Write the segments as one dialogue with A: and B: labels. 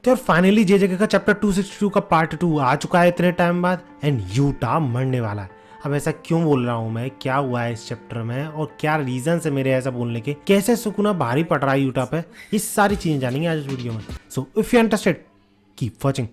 A: तो यार फाइनली जेजेके का चैप्टर 262 का पार्ट 2 आ चुका है इतने टाइम बाद एंड यूटा मरने वाला है। अब ऐसा क्यों बोल रहा हूँ मैं, क्या हुआ है इस चैप्टर में और क्या रीजन है मेरे ऐसा बोलने के, कैसे सुकुना भारी पड़ रहा है यूटा पे, ये सारी चीजें जानेंगे आज इस वीडियो में। So if you interested keep watching.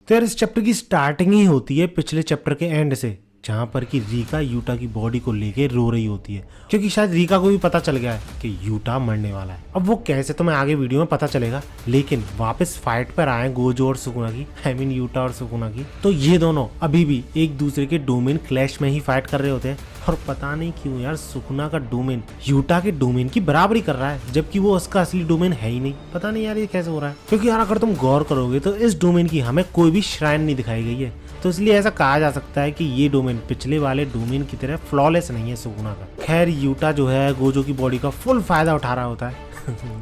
A: तो यार इस चैप्टर की स्टार्टिंग ही होती है पिछले चैप्टर के एंड से, जहाँ पर कि रीका यूटा की बॉडी को लेके रो रही होती है, क्योंकि शायद रीका को भी पता चल गया है कि यूटा मरने वाला है। अब वो कैसे तो मैं आगे वीडियो में पता चलेगा, लेकिन वापस फाइट पर आए गोजो और सुकुना की, आई मीन यूटा और सुकुना की। तो ये दोनों अभी भी एक दूसरे के डोमेन क्लैश में ही फाइट कर रहे होते हैं और पता नहीं क्यों यार सुकुना का डोमेन यूटा के डोमेन की बराबरी कर रहा है, जबकि वो उसका असली डोमेन है ही नहीं। पता नहीं यार ये कैसे हो रहा है, क्योंकि यार अगर तुम गौर करोगे तो इस डोमेन की हमें कोई भी श्राइन नहीं दिखाई गई है, तो इसलिए ऐसा कहा जा सकता है कि ये डोमेन पिछले वाले डोमेन की तरह फ्लॉलेस नहीं है सुकुना का। खैर यूटा जो है गोजो की बॉडी का फुल फायदा उठा रहा होता है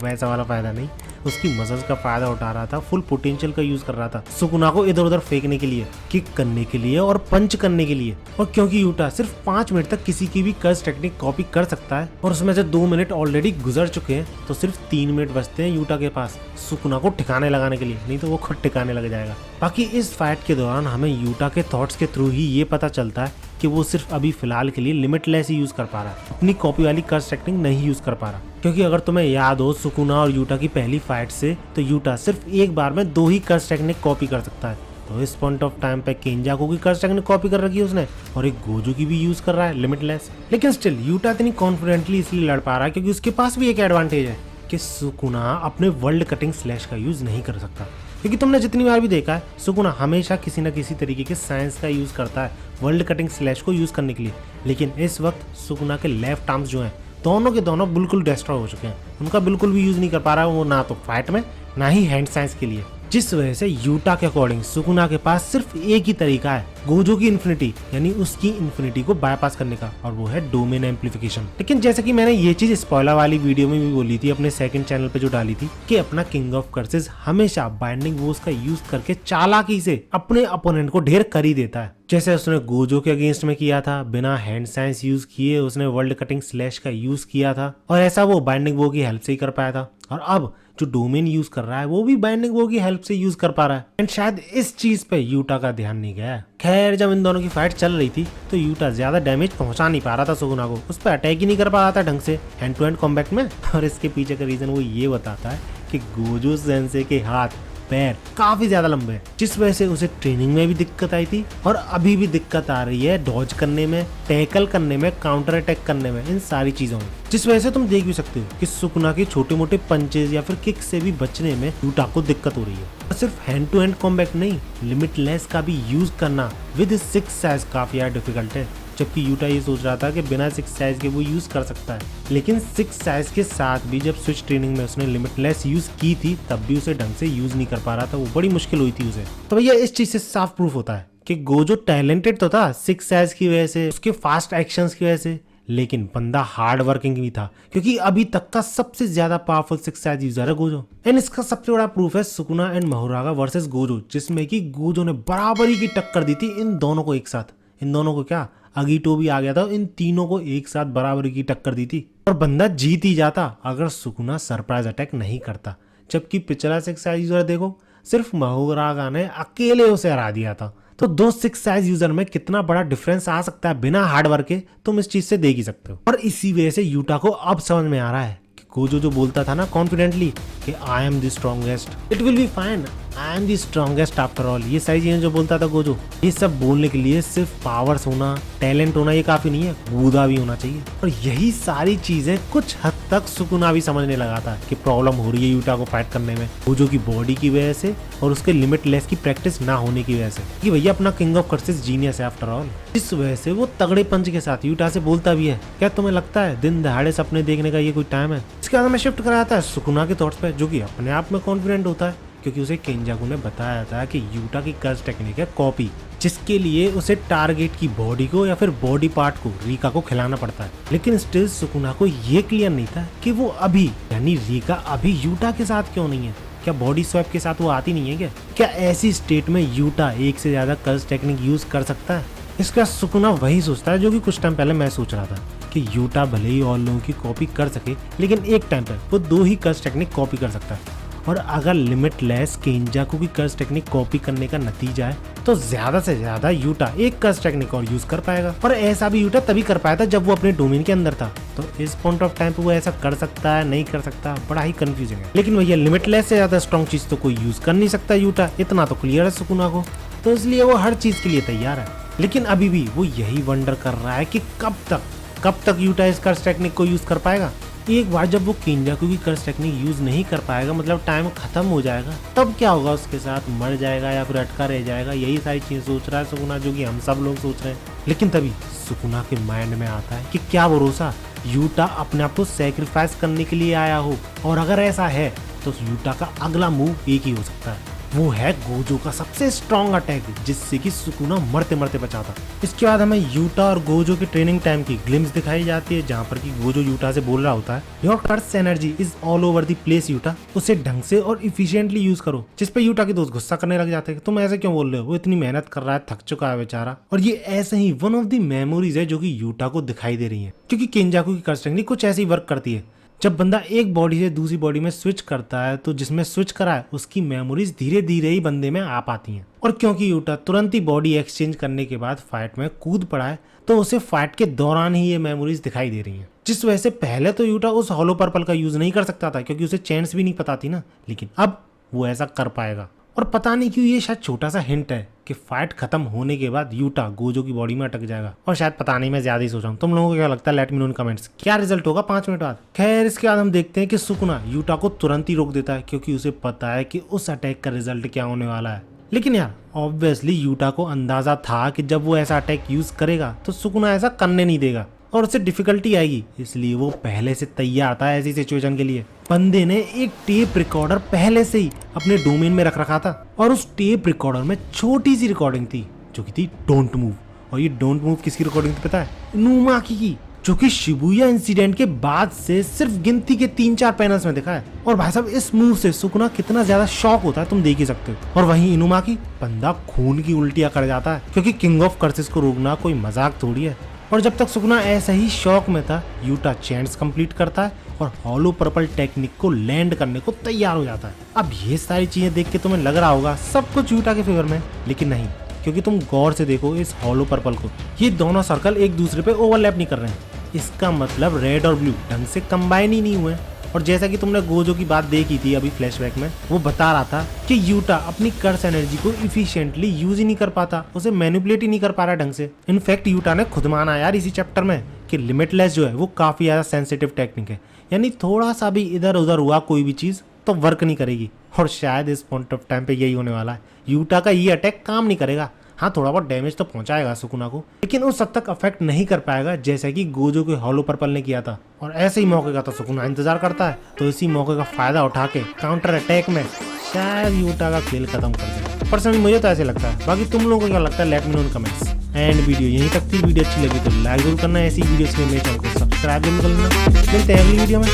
A: वैसा वाला फायदा नहीं, उसकी मसल्स का फायदा उठा रहा था, फुल पोटेंशियल का यूज कर रहा था सुकुना को इधर उधर फेंकने के लिए, किक करने के लिए और पंच करने के लिए। और क्योंकि यूटा सिर्फ 5 मिनट तक किसी की भी कर्स टेक्निक कॉपी कर सकता है और उसमें से 2 मिनट ऑलरेडी गुजर चुके हैं, तो सिर्फ 3 मिनट बचते हैं यूटा के पास सुकुना को ठिकाने लगाने के लिए, नहीं तो वो खुद ठिकाने लग जाएगा। बाकी इस फाइट के दौरान हमें यूटा के थॉट्स के थ्रू ही ये पता चलता है कि वो सिर्फ अभी फिलहाल के लिए लिमिटलेस ही यूज कर पा रहा है, अपनी कॉपी वाली कर्स टेक्निक नहीं यूज कर पा रहा। क्योंकि अगर तुम्हें याद हो सुकुना और यूटा की पहली फाइट से, तो यूटा सिर्फ एक बार में 2 ही कर्स टेक्निक कॉपी कर सकता है। तो इस पॉइंट ऑफ टाइम पे केंजाकू की कर्स टेक्निक कॉपी कर रखी है उसने और एक गोजो की भी यूज कर रहा है लिमिटलेस। लेकिन स्टिल यूटा इतनी कॉन्फिडेंटली इसलिए लड़ पा रहा है क्योंकि उसके पास भी एक एडवांटेज है कि सुकुना अपने वर्ल्ड कटिंग स्लैश का यूज नहीं कर सकता। क्योंकि तुमने जितनी बार भी देखा है सुकुना हमेशा किसी न किसी तरीके के साइंस का यूज करता है वर्ल्ड कटिंग स्लैश को यूज करने के लिए, लेकिन इस वक्त सुकुना के लेफ्ट आर्म्स जो हैं दोनों के दोनों बिल्कुल डिस्ट्रॉय हो चुके हैं, उनका बिल्कुल भी यूज नहीं कर पा रहा है वो, ना तो फाइट में ना ही हैंड साइंस के लिए। जिस वजह से यूटा के अकॉर्डिंग सुकुना के पास सिर्फ एक ही तरीका है गोजो की इन्फिनिटी यानी उसकी इन्फिनिटी को बाईपास करने का, और वो है डोमेन एम्प्लीफिकेशन। लेकिन जैसे कि मैंने ये चीज स्पॉइलर वाली वीडियो में भी बोली थी अपने सेकंड चैनल पे जो डाली थी कि अपना किंग ऑफ कर्सेस हमेशा बाइंडिंग वोर्स का यूज करके चालाकी से अपने अपोनेंट को ढेर कर ही देता है, जैसे उसने गोजो के अगेंस्ट में किया था। बिना हैंड साइंस यूज किए उसने वर्ल्ड कटिंग स्लैश का यूज किया था और ऐसा वो बाइंडिंग वो की हेल्प से ही कर पाया था, और अब जो डोमेन यूज कर रहा है वो भी बाइंडिंग वो की हेल्प से यूज कर पा रहा है। एंड शायद इस चीज पे यूटा का ध्यान नहीं गया। खैर जब इन दोनों की फाइट चल रही थी तो यूटा ज्यादा डैमेज पहुंचा नहीं पा रहा था सुकुना को, उस पर अटैक ही नहीं कर पा रहा था ढंग से हैंड टू हैंड कॉम्बैट में। और इसके पीछे का रीजन वो ये बताता है कि गोजो सेंसे के हाथ पैर काफी ज्यादा लंबे हैं, जिस वजह से उसे ट्रेनिंग में भी दिक्कत आई थी और अभी भी दिक्कत आ रही है डॉज करने में, टैकल करने में, काउंटर अटैक करने में, इन सारी चीजों में। जिस वजह से तुम देख भी सकते हो कि सुकुना के छोटे मोटे पंचेज या फिर किक से भी बचने में यूटा को दिक्कत हो रही है। सिर्फ हैंड टू हैंड कॉम्बैट नहीं, लिमिटलेस का भी यूज करना विद 6 साइज काफी यार डिफिकल्ट है, जबकि यूटा ये सोच रहा था कि बिना 6 साइज के वो यूज कर सकता है। लेकिन 6 साइज के साथ भी जब स्विच ट्रेनिंग में उसने लिमिटलेस यूज की थी तब भी उसे ढंग से यूज नहीं कर पा रहा था, वो बड़ी मुश्किल हुई थी उसे। तो भैया इस चीज से साफ प्रूफ होता है कि गोजो टैलेंटेड तो था 6 साइज की वजह से, उसके फास्ट एक्शंस की वजह से, लेकिन बंदा हार्ड वर्किंग भी था, क्योंकि अभी तक का सबसे ज्यादा पावरफुल 6 साइज यूजर है गोजो। एंड इसका सबसे बड़ा प्रूफ है सुकुना एंड महुरागा वर्सेस गोजो, जिसमें कि गोजो ने बराबरी की टक्कर दी थी इन दोनों को एक साथ। इन दोनों को क्या, अगीटो भी आ गया था, इन तीनों को एक साथ बराबरी की टक्कर दी थी और बंदा जीत ही जाता अगर सुकुना सरप्राइज अटैक नहीं करता। जबकि पिछला 6 साइज यूजर देखो, सिर्फ महुरागा ने अकेले उसे हरा दिया था। तो 2 6 साइज यूजर में कितना बड़ा डिफरेंस आ सकता है बिना हार्ड वर्क के, तुम इस चीज से देख ही सकते हो। और इसी वजह से यूटा को अब समझ में आ रहा है कि गोजो जो बोलता था ना कॉन्फिडेंटली कि I am the strongest, it will be fine, I am the strongest after all, ये सारी चीजें जो बोलता था गोजो, ये सब बोलने के लिए सिर्फ पावर्स होना, टैलेंट होना ये काफी नहीं है, गूदा भी होना चाहिए। और यही सारी चीजें कुछ हद तक सुकुना भी समझने लगा था कि प्रॉब्लम हो रही है यूटा को फाइट करने में, गोजो की बॉडी की वजह से और उसके लिमिटलेस की प्रैक्टिस ना होने की वजह से, कि भैया अपना किंग ऑफ कर्सेस जीनियस है आफ्टर ऑल। इस वजह से वो तगड़े पंच के साथ यूटा से बोलता भी है, क्या तुम्हें लगता है दिन दहाड़े सपने देखने का ये कोई टाइम है। इसके बाद में शिफ्ट कराता है सुकुना के थॉट्स पे, जो कि अपने आप में कॉन्फिडेंट होता है, क्योंकि उसे केंजाकू ने बताया था कि यूटा की कर्स टेक्निक है कॉपी, जिसके लिए उसे टारगेट की बॉडी को या फिर बॉडी पार्ट को रीका को खिलाना पड़ता है। लेकिन स्टिल सुकुना को ये क्लियर नहीं था कि वो अभी यानी रीका अभी यूटा के साथ क्यों नहीं है। क्या बॉडी स्वैप के साथ वो आती नहीं है क्या ऐसी स्टेट में यूटा एक से ज्यादा कर्स टेक्निक यूज कर सकता है? इसका सुकुना वही सोचता है जो कि कुछ टाइम पहले मैं सोच रहा था कि यूटा भले ही और लोगों की कॉपी कर सके, लेकिन एक टाइम पर वो 2 ही कर्स टेक्निक कॉपी कर सकता है। और अगर लिमिटलेस केंजाकू की कर्स टेक्निक कॉपी करने का नतीजा है तो ज्यादा से ज्यादा यूटा एक कर्स टेक्निक और यूज कर पाएगा। और ऐसा भी यूटा तभी कर पाया था जब वो अपने डोमेन के अंदर था। तो इस पॉइंट ऑफ टाइम पे वो ऐसा कर सकता है, नहीं कर सकता, बड़ा ही कंफ्यूजिंग है। लेकिन भैया लिमिटलेस से ज्यादा स्ट्रॉन्ग चीज तो कोई यूज कर नहीं सकता यूटा, इतना तो क्लियर है सुकुना को। तो इसलिए वो हर चीज के लिए तैयार है। लेकिन अभी भी वो यही वंडर कर रहा है कि कब तक यूटा इस कर्स टेक्निक को यूज कर पाएगा। एक बार जब वो केंजाकू की कर्स टेक्निक यूज नहीं कर पाएगा, मतलब टाइम खत्म हो जाएगा, तब क्या होगा उसके साथ? मर जाएगा या फिर अटका रह जाएगा? यही सारी चीजें सोच रहा है सुकुना, जो कि हम सब लोग सोच रहे हैं। लेकिन तभी सुकुना के माइंड में आता है कि क्या भरोसा यूटा अपने आप को सैक्रिफाइस करने के लिए आया हो। और अगर ऐसा है तो यूटा का अगला मूव एक ही हो सकता है, वो है गोजो का सबसे स्ट्रॉन्ग अटैक, जिससे कि सुकुना मरते मरते बचा था। इसके बाद हमें यूटा और गोजो के ट्रेनिंग टाइम की ग्लिम्स दिखाई जाती है, जहाँ पर कि गोजो यूटा से बोल रहा होता है, your curse energy is all over the place यूटा, उसे ढंग से और इफिशिएंटली यूज करो। जिस पे यूटा के दोस्त गुस्सा करने लग जाते हैं, तुम ऐसे क्यों बोल रहे हो, वो इतनी मेहनत कर रहा है, थक चुका है बेचारा। और ये ऐसे ही वन ऑफ द मेमोरीज है जो कि यूटा को दिखाई दे रही है, क्योंकि केंजाकू की कर्स टेक्निक कुछ ऐसी वर्क करती है। जब बंदा एक बॉडी से दूसरी बॉडी में स्विच करता है तो जिसमें स्विच करा है उसकी मेमोरीज धीरे धीरे ही बंदे में आ पाती हैं। और क्योंकि यूटा तुरंत ही बॉडी एक्सचेंज करने के बाद फाइट में कूद पड़ा है, तो उसे फाइट के दौरान ही ये मेमोरीज दिखाई दे रही हैं। जिस वजह से पहले तो यूटा उस हॉलो पर्पल का यूज नहीं कर सकता था, क्योंकि उसे चेंस भी नहीं पता थी ना, लेकिन अब वो ऐसा कर पाएगा। और पता नहीं क्यों ये शायद छोटा सा हिंट है कि फाइट खत्म होने के बाद यूटा गोजो की बॉडी में अटक जाएगा। और शायद पता नहीं, मैं ज्यादा ही सोच रहा हूँ। तुम लोगों को क्या लगता है? लेट मी नो इन कमेंट्स। क्या रिजल्ट होगा 5 मिनट बाद? खैर, इसके बाद हम देखते हैं कि सुकुना यूटा को तुरंत ही रोक देता है, क्योंकि उसे पता है कि उस अटैक का रिजल्ट क्या होने वाला है। लेकिन यार ऑब्वियसली यूटा को अंदाजा था कि जब वो ऐसा अटैक यूज करेगा तो सुकुना ऐसा करने नहीं देगा और उससे डिफिकल्टी आएगी, इसलिए वो पहले से तैयार था ऐसी सिचुएशन के लिए। बंदे ने एक टेप रिकॉर्डर पहले से ही अपने डोमेन में रख रखा था, और उस टेप रिकॉर्डर में छोटी सी रिकॉर्डिंग थी जो कि थी डोंट मूव। और ये डोंट मूव किसकी रिकॉर्डिंग थी पता है? इनुमाकी की, जो कि शिबुया इंसिडेंट के बाद से सिर्फ गिनती के 3-4 पैनल्स में दिखा है। और भाई साहब, इस मूव से सुकुना कितना ज्यादा शॉक होता है तुम देख ही सकते हो। और वहीं इनुमाकी बंदा खून की उल्टियां कर जाता है, क्योंकि किंग ऑफ कर्सेस को रोकना कोई मजाक थोड़ी है। और जब तक सुकुना ऐसा ही शौक में था, यूटा चैंट्स कंप्लीट करता है और हॉलो पर्पल टेक्निक को लैंड करने को तैयार हो जाता है। अब ये सारी चीजें देख के तुम्हें लग रहा होगा सब कुछ यूटा के फेवर में, लेकिन नहीं, क्योंकि तुम गौर से देखो इस हॉलो पर्पल को, ये दोनों सर्कल एक दूसरे पे ओवरलैप नहीं कर रहे हैं। इसका मतलब रेड और ब्लू ढंग से कंबाइन ही नहीं हुए। और जैसा कि तुमने गोजो की बात देखी थी अभी फ्लैशबैक में, वो बता रहा था कि यूटा अपनी कर्स एनर्जी को इफिशिएंटली यूज ही नहीं कर पाता, उसे मैनिपुलेट ही नहीं कर पा रहा ढंग से। इनफैक्ट यूटा ने खुद माना यार इसी चैप्टर में कि लिमिटलेस जो है वो काफी ज्यादा सेंसिटिव टेक्निक है, यानी थोड़ा सा भी इधर उधर हुआ कोई भी चीज तो वर्क नहीं करेगी। और शायद इस पॉइंट ऑफ टाइम पे यही होने वाला है, यूटा का ये अटैक काम नहीं करेगा। हाँ, थोड़ा बहुत डैमेज तो पहुंचाएगा सुकुना को, लेकिन उस हद तक अफेक्ट नहीं कर पाएगा जैसा कि गोजो के हॉलो पर्पल ने किया था। और ऐसे ही मौके का तो सुकुना इंतजार करता है, तो इसी मौके का फायदा उठा के काउंटर अटैक में शायद यूटा का खेल खत्म कर देगा। पर्सनली मुझे तो ऐसे लगता है, बाकी तुम लोगों को क्या लगता है? Let me know in comments. And video यहीं तक थी। वीडियो अच्छी लगी तो लाइक जरूर करना, ऐसी वीडियोस के लिए मेरे चैनल को सब्सक्राइब जरूर कर लेना। मिलते हैं अगली वीडियो में।